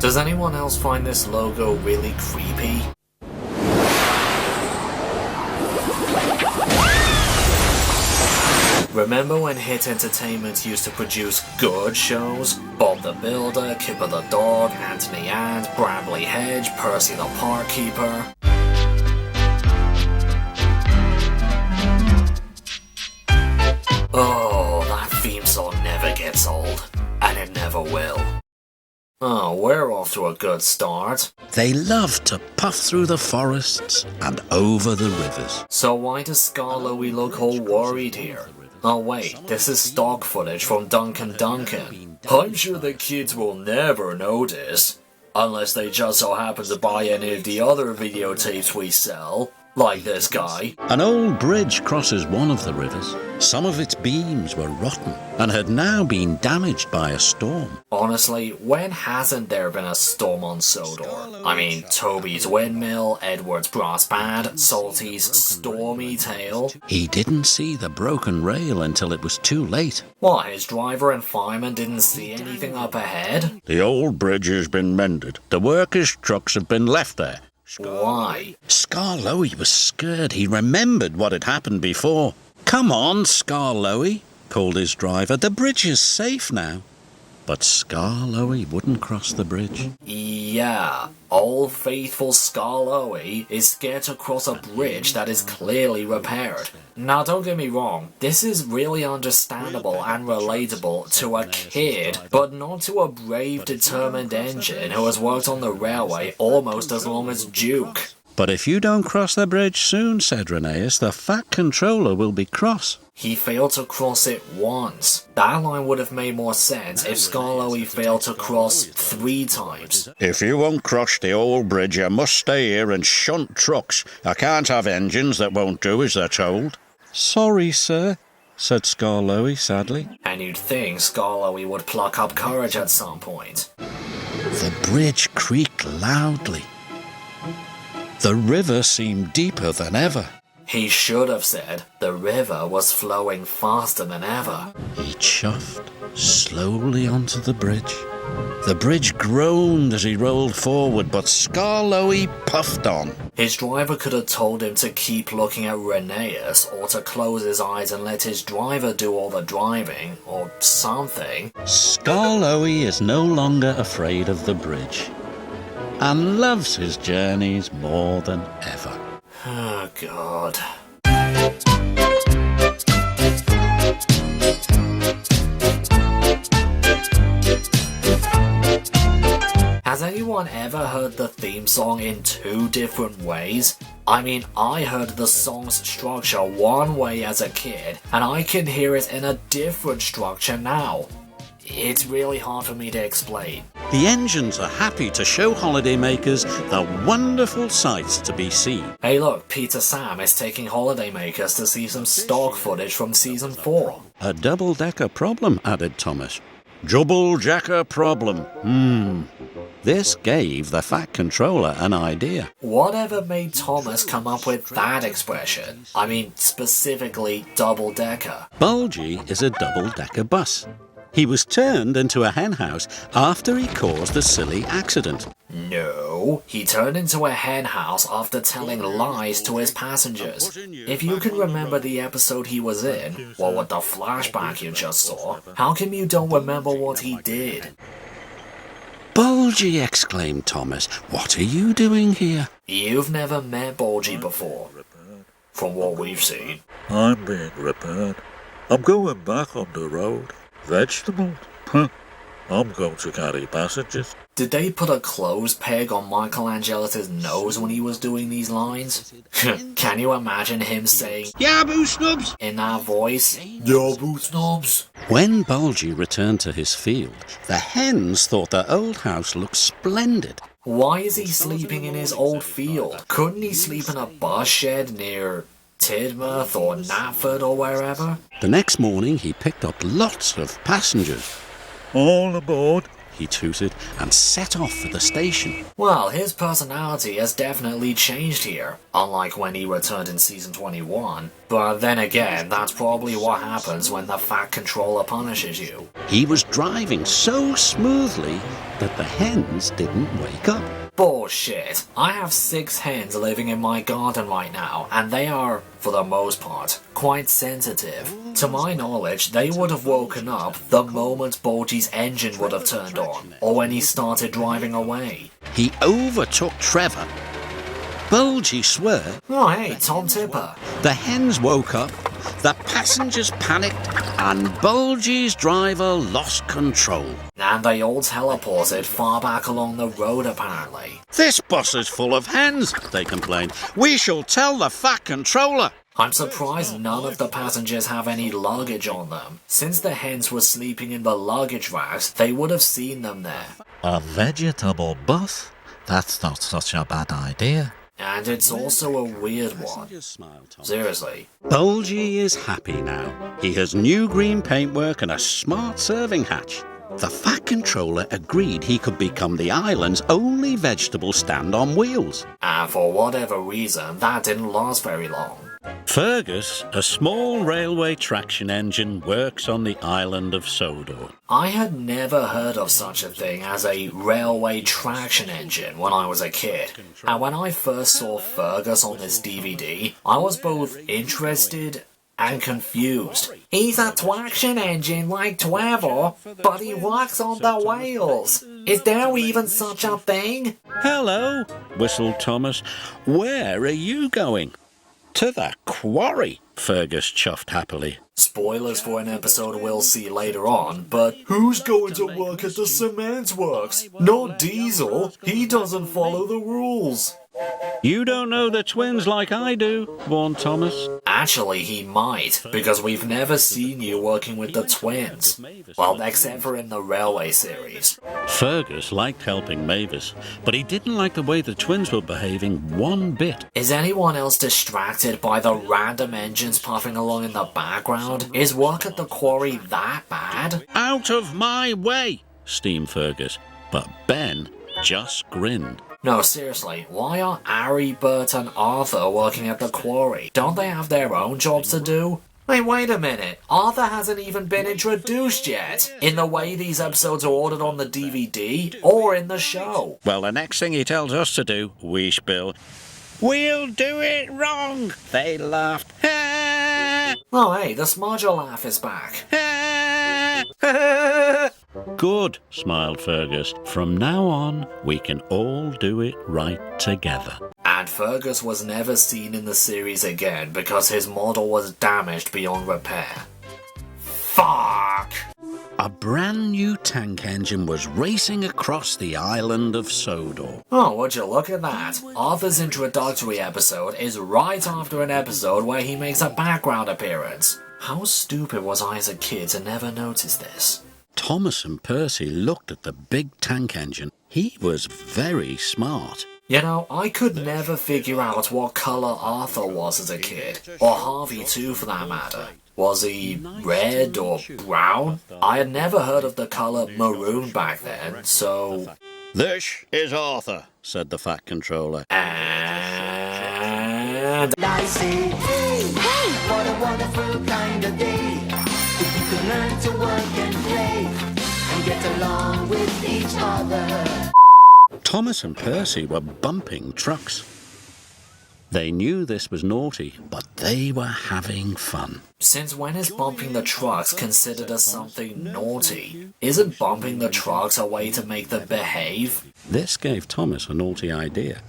Does anyone else find this logo really creepy? Remember when Hit Entertainment used to produce good shows? Bob the Builder, Kipper the Dog, Anthony Ant, Bramley Hedge, Percy the Park Keeper. Oh, that theme song never gets old. And it never will. Oh, we're off to a good start. They loved to puff through the forests and over the rivers. So why does Scarlowy look all worried here? Oh wait, this is stock footage from Duncan. I'm sure the kids will never notice. Unless they just so happen to buy any of the other videotapes we sell. Like this guy. An old bridge crosses one of the rivers. Some of its beams were rotten and had now been damaged by a storm. Honestly, when hasn't there been a storm on Sodor? I mean, Toby's Windmill, Edward's Brass Band, Salty's Stormy Tale. He didn't see the broken rail until it was too late. What, his driver and fireman didn't see anything up ahead? The old bridge has been mended. The workers' trucks have been left there. Why? Scarlowy was scared. He remembered what had happened before. Come on, Scarlowy, called his driver. The bridge is safe now. But Scarlowy wouldn't cross the bridge. Yeah, old faithful Scarlowy is scared to cross a bridge that is clearly repaired. Now don't get me wrong, this is really understandable and relatable to a kid, but not to a brave, determined engine who has worked on the railway almost as long as Duke. But if you don't cross the bridge soon, said Rheneas, the Fat Controller will be cross. He failed to cross it once. That line would have made more sense if Scarlowy failed to cross 3 times. If you won't cross the old bridge, you must stay here and shunt trucks. I can't have engines that won't do as they're told. Sorry, sir, said Scarlowy sadly. And you'd think Scarlowy would pluck up courage at some point. The bridge creaked loudly. The river seemed deeper than ever. He should have said the river was flowing faster than ever. He chuffed slowly onto the bridge. The bridge groaned as he rolled forward, but Scarlowy puffed on. His driver could have told him to keep looking at Rheneas, or to close his eyes and let his driver do all the driving, or something. Scarlowy is no longer afraid of the bridge, and loves his journeys more than ever. Oh, God. Has anyone ever heard the theme song in 2 different ways? I mean, I heard the song's structure one way as a kid, and I can hear it in a different structure now. It's really hard for me to explain. The engines are happy to show holidaymakers the wonderful sights to be seen. Hey look, Peter Sam is taking holidaymakers to see some stock footage from Season 4. A double-decker problem, added Thomas. Double-decker problem. This gave the Fat Controller an idea. Whatever made Thomas come up with that expression? I mean, specifically double-decker. Bulgy is a double-decker bus. He was turned into a henhouse after he caused a silly accident. No, he turned into a henhouse after telling lies to his passengers. If you can remember the episode he was in, or what the flashback you just saw, how come you don't remember what he did? Bulgy, exclaimed Thomas. What are you doing here? You've never met Bulgy before, from what we've seen. I'm being repaired. I'm going back on the road. Vegetables? I'm going to carry passengers. Did they put a clothes peg on Michelangelo's nose when he was doing these lines? Can you imagine him saying, Yaboo snubs! In that voice? Yaboo snubs! When Bulgy returned to his field, the hens thought the old house looked splendid. Why is he sleeping in his old field? Couldn't he sleep in a bus shed near Tidmouth or Knapford or wherever? The next morning he picked up lots of passengers. All aboard. he tooted, and set off for the station. Well, his personality has definitely changed here, unlike when he returned in season 21. But then again, that's probably what happens when the Fat Controller punishes you. He was driving so smoothly that the hens didn't wake up. Bullshit. I have 6 hens living in my garden right now, and they are, for the most part, quite sensitive. To my knowledge, they would have woken up the moment Bulgy's engine would have turned on, or when he started driving away. He overtook Trevor. Bulgy swerved. Oh hey, Tom Tipper. The hens woke up, the passengers panicked, and Bulgy's driver lost control. And they all teleported far back along the road apparently. "This bus is full of hens," they complained. "We shall tell the Fat Controller." I'm surprised none of the passengers have any luggage on them. Since the hens were sleeping in the luggage racks, they would have seen them there. A vegetable bus? That's not such a bad idea. And it's also a weird one. Seriously. Bulgy is happy now. He has new green paintwork and a smart serving hatch. The Fat Controller agreed he could become the island's only vegetable stand on wheels. And for whatever reason, that didn't last very long. Fergus, a small railway traction engine, works on the island of Sodor. I had never heard of such a thing as a railway traction engine when I was a kid. And when I first saw Fergus on this DVD, I was both interested and confused. He's a traction engine like Trevor, but he works on the wheels. Is there even such a thing? "Hello," whistled Thomas. "Where are you going?" "To the quarry," Fergus chuffed happily. Spoilers for an episode we'll see later on, but who's going to work at the cement works? Not Diesel. He doesn't follow the rules. "You don't know the twins like I do," warned Thomas. Actually, he might, because we've never seen you working with the twins. Well, except for in the Railway series. Fergus liked helping Mavis, but he didn't like the way the twins were behaving one bit. Is anyone else distracted by the random engines puffing along in the background? Is work at the quarry that bad? "Out of my way," steamed Fergus, but Ben just grinned. No, seriously, why are Ari, Bert and Arthur working at the quarry? Don't they have their own jobs to do? Hey, wait a minute. Arthur hasn't even been introduced yet, in the way these episodes are ordered on the DVD or in the show. Well, the next thing he tells us to do, wheesh Bill, "We'll do it wrong," they laughed. Oh hey, the Smudger laugh is back. "Good," smiled Fergus. "From now on, we can all do it right together." And Fergus was never seen in the series again because his model was damaged beyond repair. Fuck! A brand new tank engine was racing across the island of Sodor. Oh, would you look at that? Arthur's introductory episode is right after an episode where he makes a background appearance. How stupid was I as a kid to never notice this? Thomas and Percy looked at the big tank engine. He was very smart. You know, I could never figure out what colour Arthur was as a kid, or Harvey too for that matter. Was he red or brown? I had never heard of the colour maroon back then, so... "This is Arthur," said the Fat Controller. And... I say, hey, what a wonderful kind of day. If you could learn to work and play and get along with each other. Thomas and Percy were bumping trucks. They knew this was naughty, but they were having fun. Since when is bumping the trucks considered as something naughty? Isn't bumping the trucks a way to make them behave? This gave Thomas a naughty idea.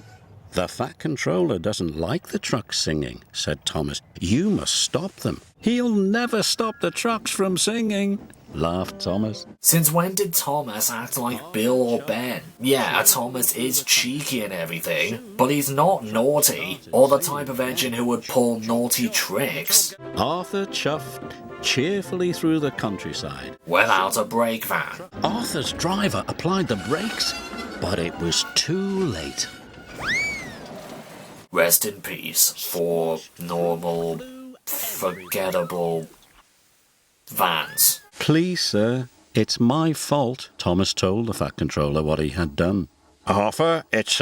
"The Fat Controller doesn't like the trucks singing," said Thomas. "You must stop them." "He'll never stop the trucks from singing," laughed Thomas. Since when did Thomas act like Bill or Ben? Yeah, Thomas is cheeky and everything, but he's not naughty, or the type of engine who would pull naughty tricks. Arthur chuffed cheerfully through the countryside. Without a brake van. Arthur's driver applied the brakes, but it was too late. Rest in peace for normal, forgettable vans. "Please, sir, It's my fault, Thomas told the Fat Controller what he had done. Arthur, it's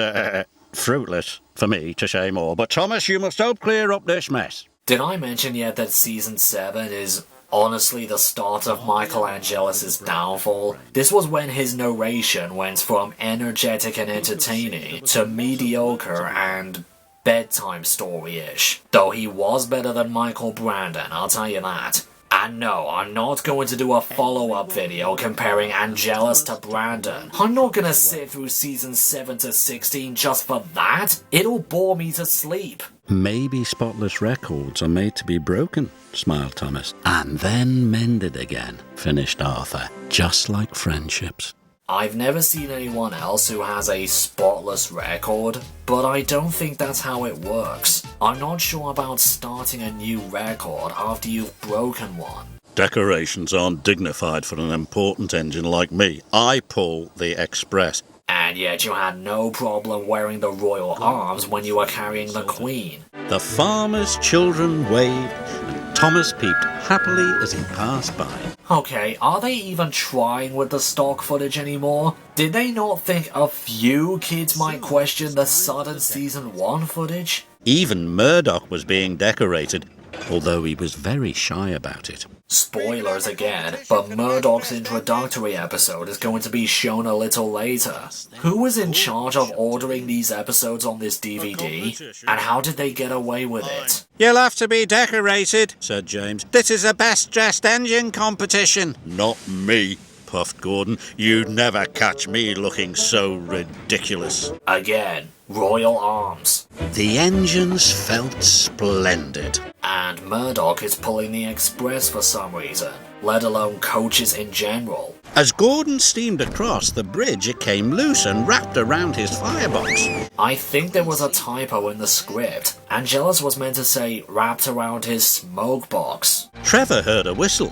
fruitless for me to say more, but Thomas, you must help clear up this mess. Did I mention yet that Season 7 is honestly the start of Michelangelo's downfall? This was when his narration went from energetic and entertaining to mediocre and bedtime story-ish. Though he was better than Michael Brandon, I'll tell you that. And no, I'm not going to do a follow-up video comparing Angelus to Brandon. I'm not gonna sit through Season 7 to 16 just for that. It'll bore me to sleep. Maybe spotless records are made to be broken, smiled Thomas. And then mended again, finished Arthur, just like friendships. I've never seen anyone else who has a spotless record, but I don't think that's how it works. I'm not sure about starting a new record after you've broken one. Decorations aren't dignified for an important engine like me. I pull the Express. And yet you had no problem wearing the royal arms when you were carrying the Queen. The farmer's children waved, and Thomas peeped happily as he passed by. Okay, are they even trying with the stock footage anymore? Did they not think a few kids might question the sudden Season 1 footage? Even Murdoch was being decorated, although he was very shy about it. Spoilers again, but Murdoch's introductory episode is going to be shown a little later. Who was in charge of ordering these episodes on this DVD? And how did they get away with it? You'll have to be decorated, said James. This is a best-dressed engine competition. Not me, puffed Gordon. You'd never catch me looking so ridiculous. Again, royal arms. The engines felt splendid. And Murdoch is pulling the Express for some reason, let alone coaches in general. As Gordon steamed across the bridge, it came loose and wrapped around his firebox. I think there was a typo in the script. Angelus was meant to say wrapped around his smoke box. Trevor heard a whistle.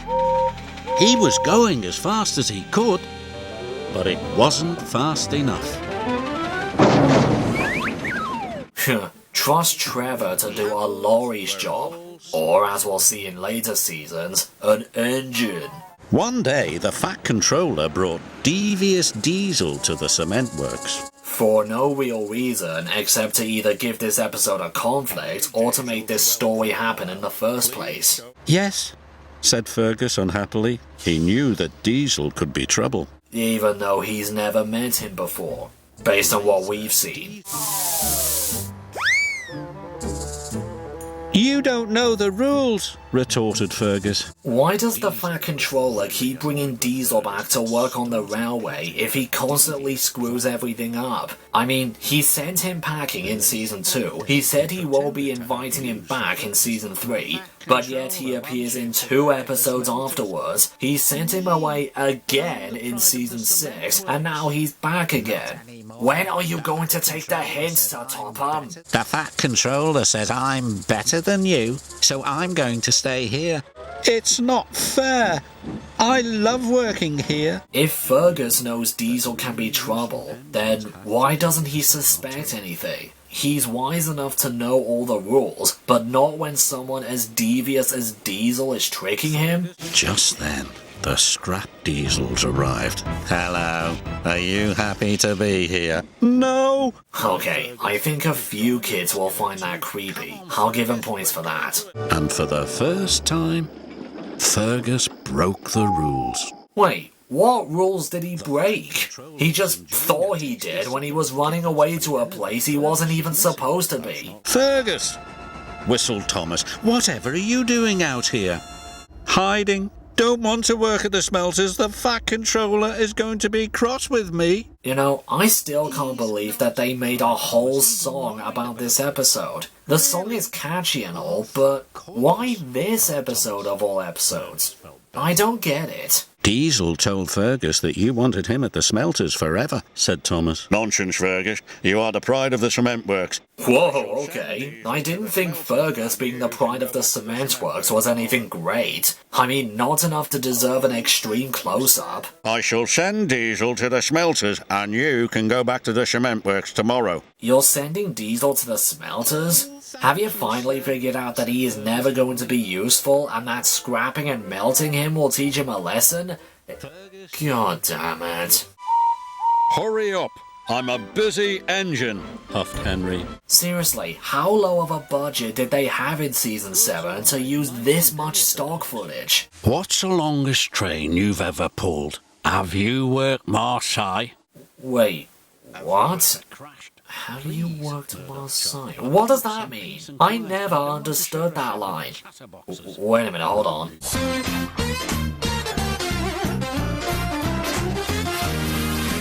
He was going as fast as he could, but it wasn't fast enough. Trust Trevor to do a lorry's job, or as we'll see in later seasons, an engine. One day, the Fat Controller brought devious Diesel to the cement works. For no real reason except to either give this episode a conflict or to make this story happen in the first place. Yes, said Fergus unhappily. He knew that Diesel could be trouble. Even though he's never met him before, based on what we've seen. You don't know the rules, retorted Fergus. Why does the Fat Controller keep bringing Diesel back to work on the railway if he constantly screws everything up? I mean, he sent him packing in Season 2, he said he won't be inviting him back in Season 3, but yet he appears in 2 episodes afterwards. He sent him away again in Season 6, and now he's back again. When are you going to take the hint, Sir Topham? The Fat Controller says I'm better than you, so I'm going to stay here. It's not fair. I love working here. If Fergus knows Diesel can be trouble, then why doesn't he suspect anything? He's wise enough to know all the rules, but not when someone as devious as Diesel is tricking him? Just then, the scrap Diesels arrived. Hello, are you happy to be here? No! Okay, I think a few kids will find that creepy. I'll give him points for that. And for the first time, Fergus broke the rules. Wait, what rules did he break? He just thought he did when he was running away to a place he wasn't even supposed to be. Fergus! Whistled Thomas. Whatever are you doing out here? Hiding. Don't want to work at the smelters. The Fat Controller is going to be cross with me. You know, I still can't believe that they made a whole song about this episode. The song is catchy and all, but why this episode of all episodes? I don't get it. Diesel told Fergus that you wanted him at the smelters forever, said Thomas. Nonsense, Fergus. You are the pride of the cement works. Whoa, okay. I didn't think Fergus being the pride of the cement works was anything great. I mean, not enough to deserve an extreme close-up. I shall send Diesel to the smelters, and you can go back to the cement works tomorrow. You're sending Diesel to the smelters? Have you finally figured out that he is never going to be useful and that scrapping and melting him will teach him a lesson? God damn it. Hurry up! I'm a busy engine, huffed Henry. Seriously, how low of a budget did they have in Season 7 to use this much stock footage? What's the longest train you've ever pulled? Have you worked Marseille? Wait, what? Have you worked Marseille? What does that mean? I never understood that line. Wait a minute, hold on.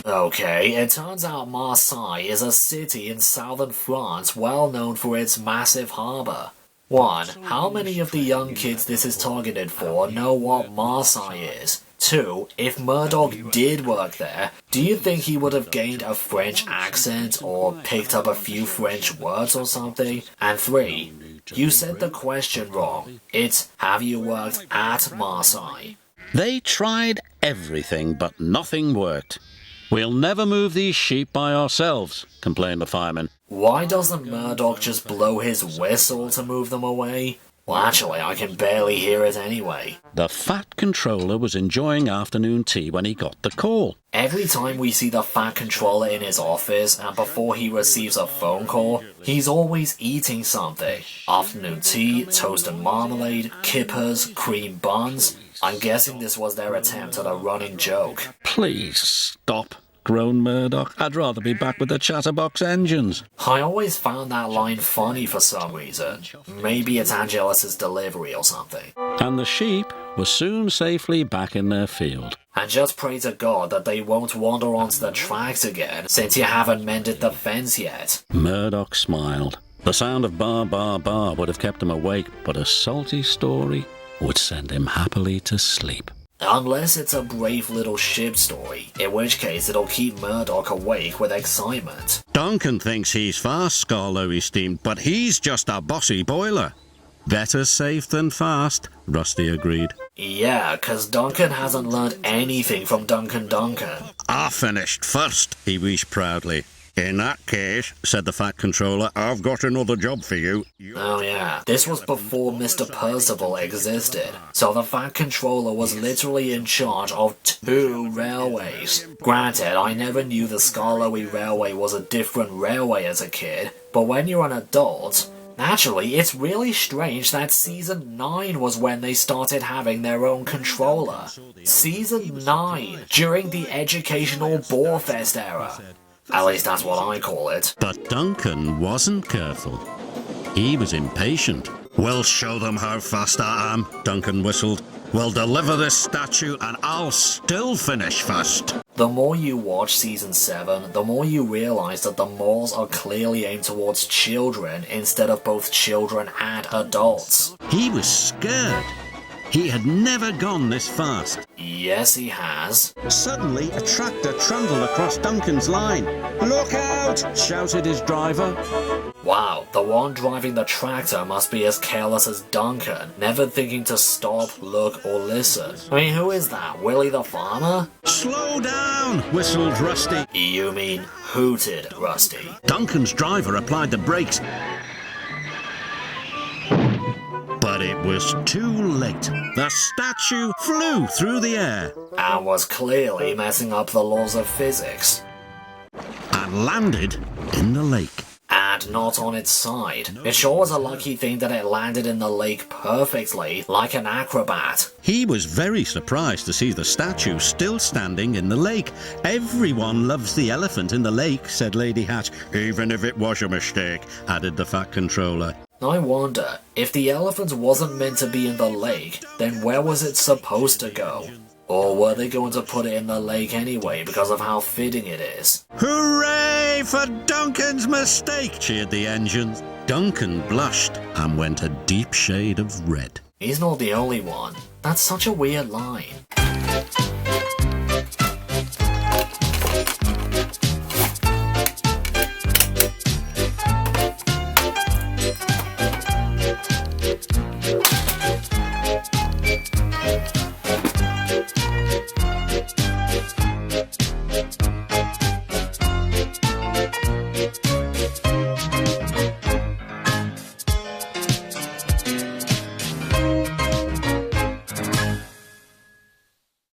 Okay, it turns out Marseille is a city in southern France well known for its massive harbour. 1. How many of the young kids this is targeted for know what Marseille is? 2. If Murdoch did work there, do you think he would have gained a French accent or picked up a few French words or something? And 3. You said the question wrong. It's, have you worked at Marseille? They tried everything, but nothing worked. We'll never move these sheep by ourselves, complained the fireman. Why doesn't Murdoch just blow his whistle to move them away? Well, actually, I can barely hear it anyway. The Fat Controller was enjoying afternoon tea when he got the call. Every time we see the Fat Controller in his office and before he receives a phone call, he's always eating something. Afternoon tea, toast and marmalade, kippers, cream buns. I'm guessing this was their attempt at a running joke. Please stop, groaned Murdoch. I'd rather be back with the chatterbox engines. I always found that line funny for some reason. Maybe it's Angelus's delivery or something. And the sheep were soon safely back in their field. And just pray to God that they won't wander onto the tracks again, since you haven't mended the fence yet. Murdoch smiled. The sound of bar, bar, bar would have kept him awake, but a salty story would send him happily to sleep. Unless it's a brave little ship story, in which case it'll keep Murdoch awake with excitement. Duncan thinks he's fast, Scarlowy steamed, but he's just a bossy boiler. Better safe than fast, Rusty agreed. Yeah, 'cause Duncan hasn't learned anything from Duncan. I finished first, he wheezed proudly. In that case, said the Fat Controller, I've got another job for you. Oh yeah, this was before Mr. Percival existed, so the Fat Controller was literally in charge of 2 railways. Granted, I never knew the Scarlowy Railway was a different railway as a kid, but when you're an adult, naturally, it's really strange that Season 9 was when they started having their own controller. Season 9, during the educational Borefest era. At least that's what I call it. But Duncan wasn't careful. He was impatient. We'll show them how fast I am, Duncan whistled. We'll deliver this statue and I'll still finish first. The more you watch Season 7, the more you realise that the malls are clearly aimed towards children instead of both children and adults. He was scared. He had never gone this fast. Yes, he has. Suddenly, a tractor trundled across Duncan's line. Look out! Shouted his driver. Wow, the one driving the tractor must be as careless as Duncan, never thinking to stop, look, or listen. I mean, who is that? Willie the farmer? Slow down! Whistled Rusty. You mean hooted Rusty? Duncan's driver applied the brakes. But it was too late. The statue flew through the air And was clearly messing up the laws of physics. and landed in the lake. And not on its side. It sure was a lucky thing that it landed in the lake perfectly, like an acrobat. He was very surprised to see the statue still standing in the lake. Everyone loves the elephant in the lake, said Lady Hatch. Even if it was a mistake, added the Fat Controller. I wonder, if the elephant wasn't meant to be in the lake, then where was it supposed to go? Or were they going to put it in the lake anyway because of how fitting it is? Hooray for Duncan's mistake, cheered the engines. Duncan blushed and went a deep shade of red. He's not the only one. That's such a weird line.